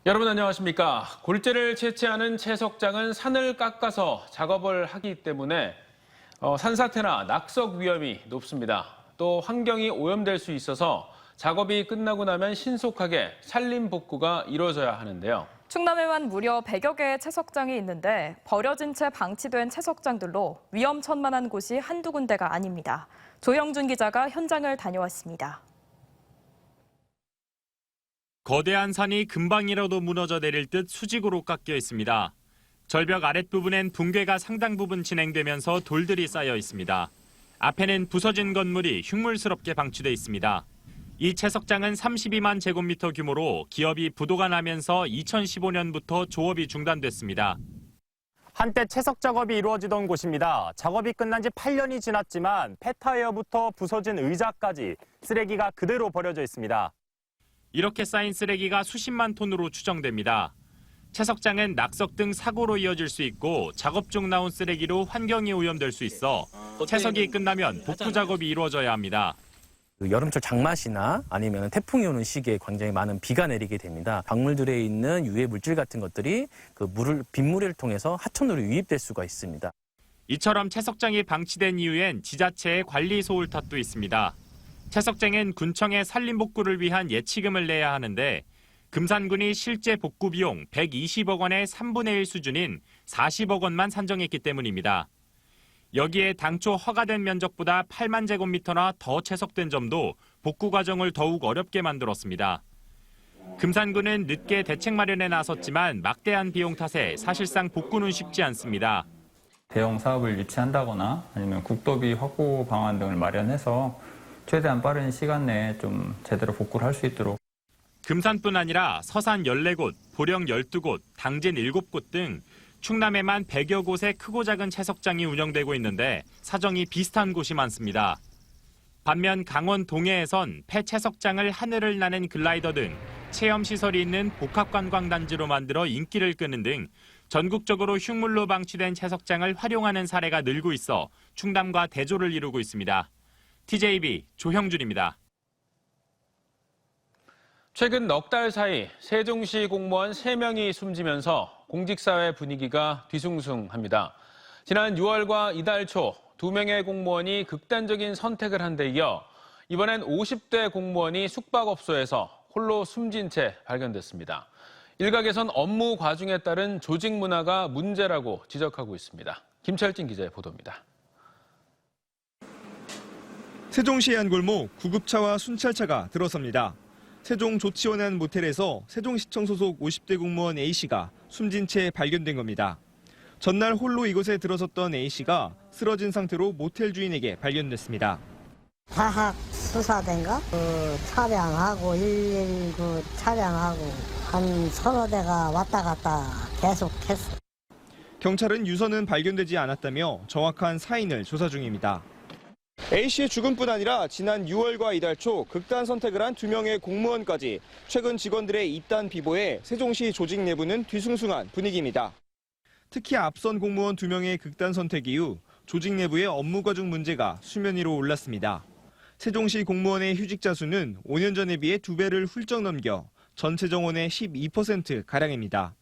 여러분 안녕하십니까? 골재를 채취하는 채석장은 산을 깎아서 작업을 하기 때문에 산사태나 낙석 위험이 높습니다. 또 환경이 오염될 수 있어서 작업이 끝나고 나면 신속하게 산림 복구가 이루어져야 하는데요. 충남에만 무려 100여 개의 채석장이 있는데 버려진 채 방치된 채석장들로 위험천만한 곳이 한두 군데가 아닙니다. 조형준 기자가 현장을 다녀왔습니다. 거대한 산이 금방이라도 무너져 내릴 듯 수직으로 깎여 있습니다. 절벽 아랫부분엔 붕괴가 상당 부분 진행되면서 돌들이 쌓여 있습니다. 앞에는 부서진 건물이 흉물스럽게 방치돼 있습니다. 이 채석장은 32만 제곱미터 규모로 기업이 부도가 나면서 2015년부터 조업이 중단됐습니다. 한때 채석 작업이 이루어지던 곳입니다. 작업이 끝난 지 8년이 지났지만 폐타이어부터 부서진 의자까지 쓰레기가 그대로 버려져 있습니다. 이렇게 쌓인 쓰레기가 수십만 톤으로 추정됩니다. 채석장은 낙석 등 사고로 이어질 수 있고 작업 중 나온 쓰레기로 환경이 오염될 수 있어 채석이 끝나면 복구 작업이 이루어져야 합니다. 여름철 장맛이나 아니면 태풍이 오는 시기에 굉장히 많은 비가 내리게 됩니다. 작물들에 있는 유해 물질 같은 것들이 빗물을 통해서 하천으로 유입될 수가 있습니다. 이처럼 채석장이 방치된 이유엔 지자체의 관리 소홀 탓도 있습니다. 채석장엔 군청에 산림 복구를 위한 예치금을 내야 하는데 금산군이 실제 복구 비용 120억 원의 3분의 1 수준인 40억 원만 산정했기 때문입니다. 여기에 당초 허가된 면적보다 8만 제곱미터나 더 채석된 점도 복구 과정을 더욱 어렵게 만들었습니다. 금산군은 늦게 대책 마련에 나섰지만 막대한 비용 탓에 사실상 복구는 쉽지 않습니다. 대형 사업을 유치한다거나 아니면 국도비 확보 방안 등을 마련해서 최대한 빠른 시간 내에 좀 제대로 복구를 할 수 있도록. 금산뿐 아니라 서산 14곳, 보령 12곳, 당진 7곳 등 충남에만 100여 곳의 크고 작은 채석장이 운영되고 있는데 사정이 비슷한 곳이 많습니다. 반면 강원 동해에선 폐채석장을 하늘을 나는 글라이더 등 체험시설이 있는 복합관광단지로 만들어 인기를 끄는 등 전국적으로 흉물로 방치된 채석장을 활용하는 사례가 늘고 있어 충남과 대조를 이루고 있습니다. TJB 조형준입니다. 최근 넉 달 사이 세종시 공무원 3명이 숨지면서 공직사회 분위기가 뒤숭숭합니다. 지난 6월과 이달 초 2명의 공무원이 극단적인 선택을 한 데 이어 이번엔 50대 공무원이 숙박업소에서 홀로 숨진 채 발견됐습니다. 일각에선 업무 과중에 따른 조직 문화가 문제라고 지적하고 있습니다. 김철진 기자의 보도입니다. 세종시의 한 골목, 구급차와 순찰차가 들어섭니다. 세종 조치원의 한 모텔에서 세종시청 소속 50대 공무원 A씨가 숨진 채 발견된 겁니다. 전날 홀로 이곳에 들어섰던 A씨가 쓰러진 상태로 모텔 주인에게 발견됐습니다. 사학 수사대인가? 차량하고 119 차량하고 한 서너 대가 왔다 갔다 계속했어. 경찰은 유서는 발견되지 않았다며 정확한 사인을 조사 중입니다. A씨의 죽음뿐 아니라 지난 6월과 이달 초 극단 선택을 한 2명의 공무원까지 최근 직원들의 입단 비보에 세종시 조직 내부는 뒤숭숭한 분위기입니다. 특히 앞선 공무원 2명의 극단 선택 이후 조직 내부의 업무 과중 문제가 수면 위로 올랐습니다. 세종시 공무원의 휴직자 수는 5년 전에 비해 2배를 훌쩍 넘겨 전체 정원의 12%가량입니다.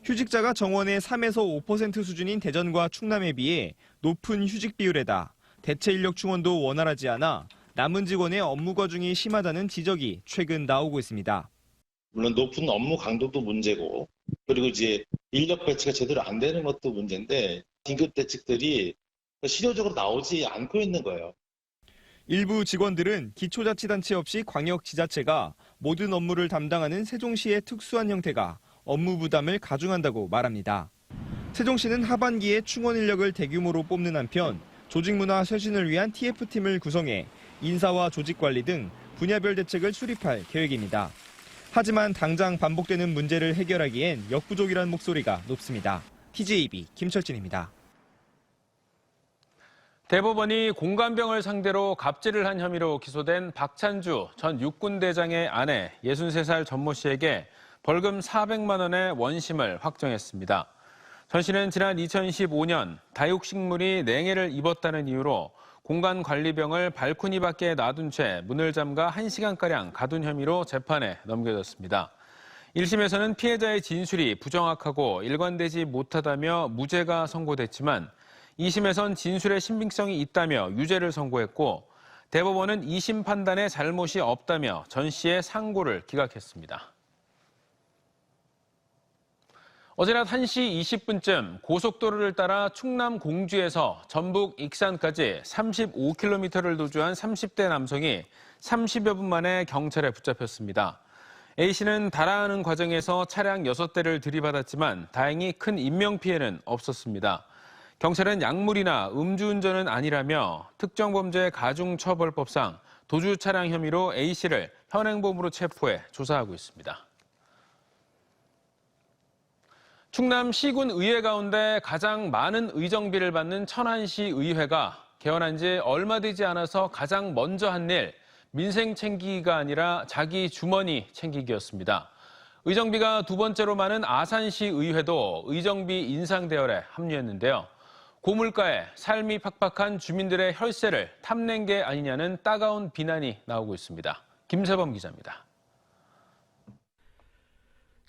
휴직자가 정원의 3에서 5% 수준인 대전과 충남에 비해 높은 휴직 비율에다 대체 인력 충원도 원활하지 않아 남은 직원의 업무 과중이 심하다는 지적이 최근 나오고 있습니다. 물론 높은 업무 강도도 문제고 그리고 이제 인력 배치가 제대로 안 되는 것도 문제인데 긴급 대책들이 실효적으로 나오지 않고 있는 거예요. 일부 직원들은 기초자치단체 없이 광역지자체가 모든 업무를 담당하는 세종시의 특수한 형태가 업무 부담을 가중한다고 말합니다. 세종시는 하반기에 충원 인력을 대규모로 뽑는 한편 조직 문화 쇄신을 위한 TF팀을 구성해 인사와 조직 관리 등 분야별 대책을 수립할 계획입니다. 하지만 당장 반복되는 문제를 해결하기엔 역부족이라는 목소리가 높습니다. TJB 김철진입니다. 대법원이 공관병을 상대로 갑질을 한 혐의로 기소된 박찬주 전 육군대장의 아내 63살 전모 씨에게 벌금 400만 원의 원심을 확정했습니다. 전 씨는 지난 2015년 다육식물이 냉해를 입었다는 이유로 공간관리병을 발코니 밖에 놔둔 채 문을 잠가 1시간가량 가둔 혐의로 재판에 넘겨졌습니다. 1심에서는 피해자의 진술이 부정확하고 일관되지 못하다며 무죄가 선고됐지만 2심에선 진술의 신빙성이 있다며 유죄를 선고했고 대법원은 2심 판단에 잘못이 없다며 전 씨의 상고를 기각했습니다. 어제 낮 1시 20분쯤 고속도로를 따라 충남 공주에서 전북 익산까지 35km를 도주한 30대 남성이 30여 분 만에 경찰에 붙잡혔습니다. A씨는 달아나는 과정에서 차량 6대를 들이받았지만 다행히 큰 인명피해는 없었습니다. 경찰은 약물이나 음주운전은 아니라며 특정범죄 가중처벌법상 도주 차량 혐의로 A씨를 현행범으로 체포해 조사하고 있습니다. 충남 시군 의회 가운데 가장 많은 의정비를 받는 천안시 의회가 개원한 지 얼마 되지 않아서 가장 먼저 한 일, 민생 챙기기가 아니라 자기 주머니 챙기기였습니다. 의정비가 두 번째로 많은 아산시 의회도 의정비 인상 대열에 합류했는데요. 고물가에 삶이 팍팍한 주민들의 혈세를 탐낸 게 아니냐는 따가운 비난이 나오고 있습니다. 김세범 기자입니다.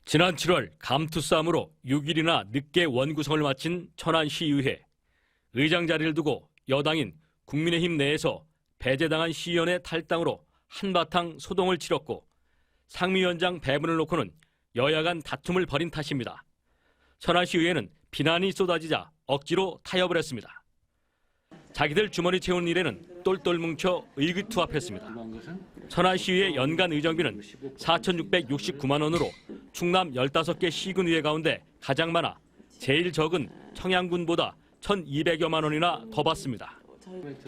지난 7월 감투싸움으로 6일이나 늦게 원구성을 마친 천안시의회. 의장 자리를 두고 여당인 국민의힘 내에서 배제당한 시의원의 탈당으로 한바탕 소동을 치렀고 상임위원장 배분을 놓고는 여야 간 다툼을 벌인 탓입니다. 천안시의회는 비난이 쏟아지자 억지로 타협을 했습니다. 자기들 주머니 채운 일에는 똘똘 뭉쳐 의기투합했습니다. 천안시의회 연간 의정비는 4,669만 원으로 충남 15개 시군의회 가운데 가장 많아 제일 적은 청양군보다 1,200여만 원이나 더 받습니다.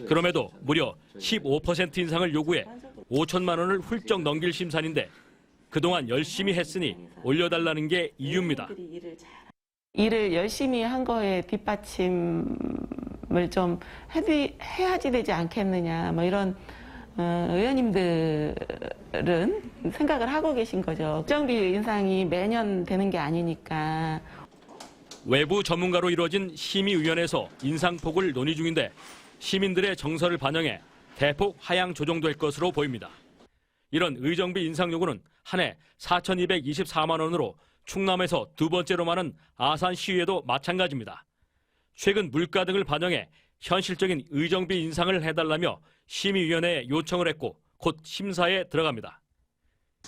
그럼에도 무려 15% 인상을 요구해 5천만 원을 훌쩍 넘길 심산인데 그동안 열심히 했으니 올려달라는 게 이유입니다. 일을 열심히 한 거에 뒷받침을 좀 해야지 되지 않겠느냐, 뭐 이런 의원님들은 생각을 하고 계신 거죠. 의정비 인상이 매년 되는 게 아니니까. 외부 전문가로 이루어진 심의위원회에서 인상폭을 논의 중인데 시민들의 정서를 반영해 대폭 하향 조정될 것으로 보입니다. 이런 의정비 인상 요구는 한 해 4,224만 원으로 충남에서 두 번째로 많은 아산시의회도 마찬가지입니다. 최근 물가 등을 반영해 현실적인 의정비 인상을 해달라며 심의위원회에 요청을 했고 곧 심사에 들어갑니다.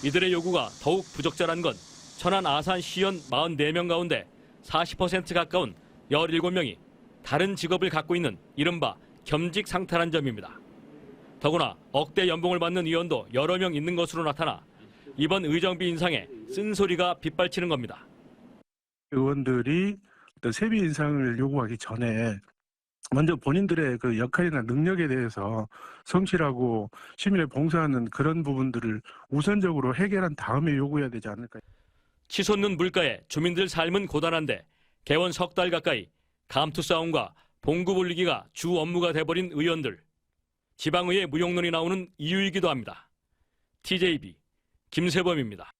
이들의 요구가 더욱 부적절한 건 천안 아산시의원 44명 가운데 40% 가까운 17명이 다른 직업을 갖고 있는 이른바 겸직 상태란 점입니다. 더구나 억대 연봉을 받는 의원도 여러 명 있는 것으로 나타나 이번 의정비 인상에 쓴소리가 빗발치는 겁니다. 의원들이 어떤 세비 인상을 요구하기 전에 먼저 본인들의 그 역할이나 능력에 대해서 성실하고 시민에 봉사하는 그런 부분들을 우선적으로 해결한 다음에 요구해야 되지 않을까요? 치솟는 물가에 주민들 삶은 고단한데 개원 석 달 가까이 감투 싸움과 봉구 불리기가 주 업무가 돼버린 의원들. 지방의회 무용론이 나오는 이유이기도 합니다. TJB 김세범입니다.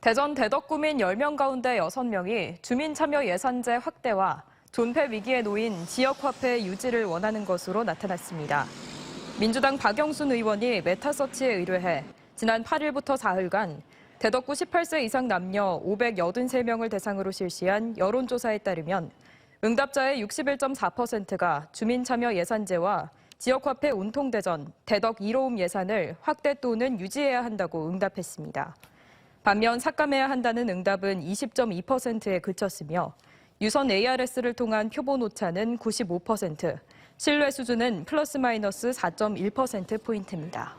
대전 대덕구민 10명 가운데 6명이 주민참여 예산제 확대와 존폐 위기에 놓인 지역화폐 유지를 원하는 것으로 나타났습니다. 민주당 박영순 의원이 메타서치에 의뢰해 지난 8일부터 사흘간 대덕구 18세 이상 남녀 583명을 대상으로 실시한 여론조사에 따르면 응답자의 61.4%가 주민참여 예산제와 지역화폐 운통대전, 대덕 1호음 예산을 확대 또는 유지해야 한다고 응답했습니다. 반면 삭감해야 한다는 응답은 20.2%에 그쳤으며 유선 ARS를 통한 표본 오차는 95%, 신뢰 수준은 플러스 마이너스 4.1%포인트입니다.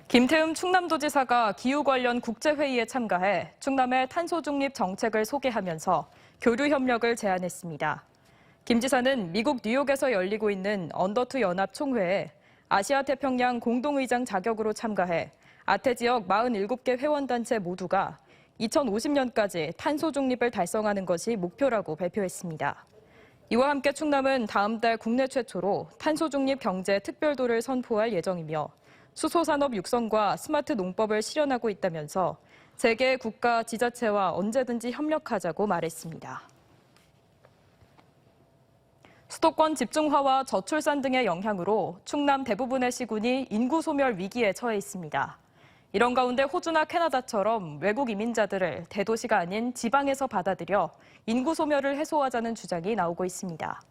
김태흠 충남도지사가 기후 관련 국제회의에 참가해 충남의 탄소 중립 정책을 소개하면서 교류 협력을 제안했습니다. 김 지사는 미국 뉴욕에서 열리고 있는 언더2 연합 총회에 아시아 태평양 공동의장 자격으로 참가해 아태 지역 47개 회원단체 모두가 2050년까지 탄소 중립을 달성하는 것이 목표라고 발표했습니다. 이와 함께 충남은 다음 달 국내 최초로 탄소 중립 경제 특별도를 선포할 예정이며 수소산업 육성과 스마트 농법을 실현하고 있다면서 세계 국가 지자체와 언제든지 협력하자고 말했습니다. 수도권 집중화와 저출산 등의 영향으로 충남 대부분의 시군이 인구 소멸 위기에 처해 있습니다. 이런 가운데 호주나 캐나다처럼 외국 이민자들을 대도시가 아닌 지방에서 받아들여 인구 소멸을 해소하자는 주장이 나오고 있습니다.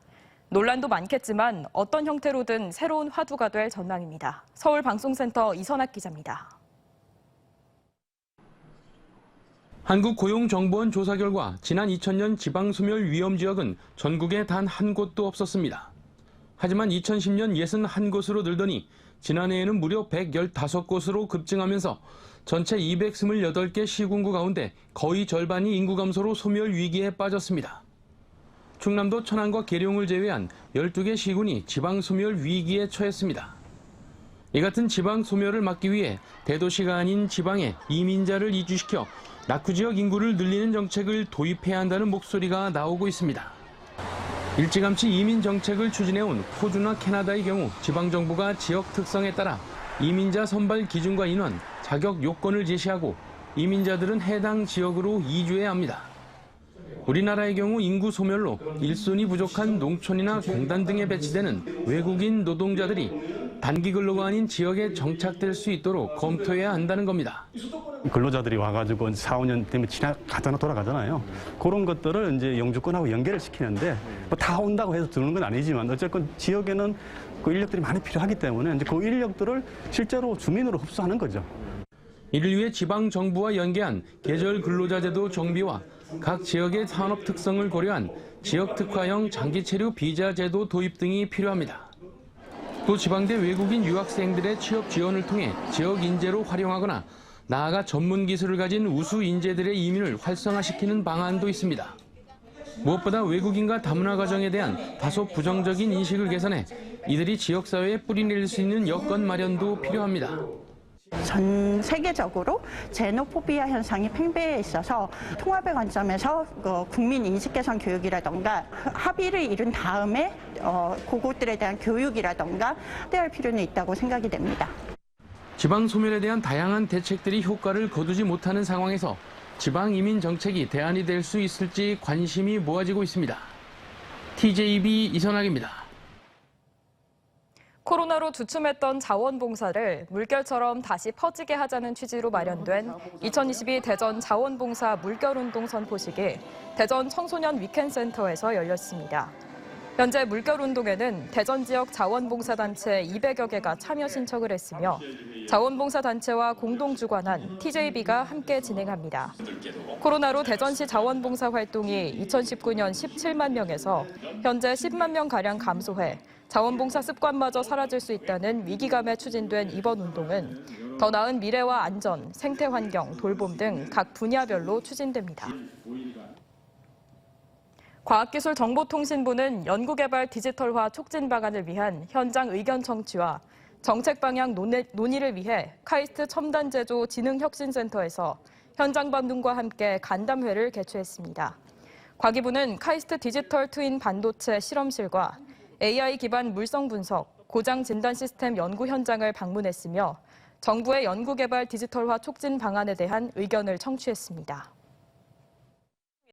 논란도 많겠지만 어떤 형태로든 새로운 화두가 될 전망입니다. 서울방송센터 이선학 기자입니다. 한국고용정보원 조사 결과 지난 2000년 지방소멸 위험지역은 전국에 단 한 곳도 없었습니다. 하지만 2010년 61곳으로 늘더니 지난해에는 무려 115곳으로 급증하면서 전체 228개 시군구 가운데 거의 절반이 인구 감소로 소멸 위기에 빠졌습니다. 충남도 천안과 계룡을 제외한 12개 시군이 지방 소멸 위기에 처했습니다. 이 같은 지방 소멸을 막기 위해 대도시가 아닌 지방에 이민자를 이주시켜 낙후 지역 인구를 늘리는 정책을 도입해야 한다는 목소리가 나오고 있습니다. 일찌감치 이민 정책을 추진해온 호주나 캐나다의 경우 지방정부가 지역 특성에 따라 이민자 선발 기준과 인원, 자격 요건을 제시하고 이민자들은 해당 지역으로 이주해야 합니다. 우리나라의 경우 인구 소멸로 일손이 부족한 농촌이나 공단 등에 배치되는 외국인 노동자들이 단기 근로가 아닌 지역에 정착될 수 있도록 검토해야 한다는 겁니다. 근로자들이 와가지고 4, 5년 되면 가잖아 돌아가잖아요. 그런 것들을 이제 영주권하고 연계를 시키는데 뭐 다 온다고 해서 들어오는 건 아니지만 어쨌건 지역에는 그 인력들이 많이 필요하기 때문에 이제 그 인력들을 실제로 주민으로 흡수하는 거죠. 이를 위해 지방 정부와 연계한 계절 근로자 제도 정비와 각 지역의 산업 특성을 고려한 지역 특화형 장기 체류 비자 제도 도입 등이 필요합니다. 또 지방대 외국인 유학생들의 취업 지원을 통해 지역 인재로 활용하거나 나아가 전문 기술을 가진 우수 인재들의 이민을 활성화시키는 방안도 있습니다. 무엇보다 외국인과 다문화 가정에 대한 다소 부정적인 인식을 개선해 이들이 지역사회에 뿌리내릴 수 있는 여건 마련도 필요합니다. 전 세계적으로 제노포비아 현상이 팽배해 있어서 통합의 관점에서 국민 인식 개선 교육이라던가 합의를 이룬 다음에 그것들에 대한 교육이라던가 확대할 필요는 있다고 생각이 됩니다. 지방 소멸에 대한 다양한 대책들이 효과를 거두지 못하는 상황에서 지방 이민 정책이 대안이 될 수 있을지 관심이 모아지고 있습니다. TJB 이선학입니다. 코로나로 주춤했던 자원봉사를 물결처럼 다시 퍼지게 하자는 취지로 마련된 2022 대전 자원봉사 물결운동 선포식이 대전 청소년 위켄센터에서 열렸습니다. 현재 물결운동에는 대전 지역 자원봉사단체 200여 개가 참여 신청을 했으며 자원봉사단체와 공동주관한 TJB가 함께 진행합니다. 코로나로 대전시 자원봉사 활동이 2019년 17만 명에서 현재 10만 명가량 감소해 자원봉사 습관마저 사라질 수 있다는 위기감에 추진된 이번 운동은 더 나은 미래와 안전, 생태환경, 돌봄 등 각 분야별로 추진됩니다. 과학기술정보통신부는 연구개발 디지털화 촉진 방안을 위한 현장 의견 청취와 정책 방향 논의를 위해 카이스트 첨단제조 진흥혁신센터에서 현장 반응과 함께 간담회를 개최했습니다. 과기부는 카이스트 디지털 트윈 반도체 실험실과 AI 기반 물성 분석, 고장 진단 시스템 연구 현장을 방문했으며 정부의 연구개발 디지털화 촉진 방안에 대한 의견을 청취했습니다.